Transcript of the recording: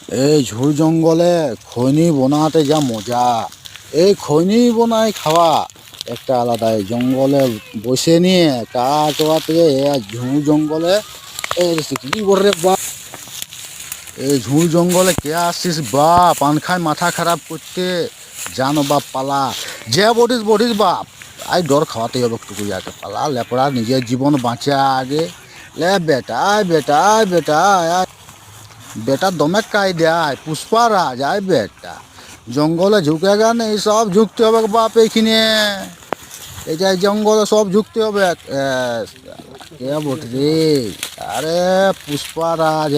এই ঝুড় জঙ্গলে খৈনি বানাতে যা মজা। এই খৈনি বানাই খাওয়া একটা আলাদা। এই জঙ্গলে বসে নিয়ে কাঠ থেকে ঝুড় জঙ্গলে কি করে বাপ, এই ঝুড় জঙ্গলে কে আসছিস বাপ? পান খায় মাথা খারাপ করতে, জানো বাপ পালা। যে বটিস বটিস বাপ, আই ডর খাওয়াতে হবে একটু যাকে পালা লেপড়া, নিজের জীবন বাঁচা আগে। লে বেটা বেটা বেটা बेटा दमे काई देय पुष्पा राज आय बेटा जंगले झुकेगा नहीं, सब झुकते হবে বাপ। এইখানে এই যে জঙ্গলে সব ঝুঁকতে হবে। কে বটে রে? আরে পুষ্পা রাজ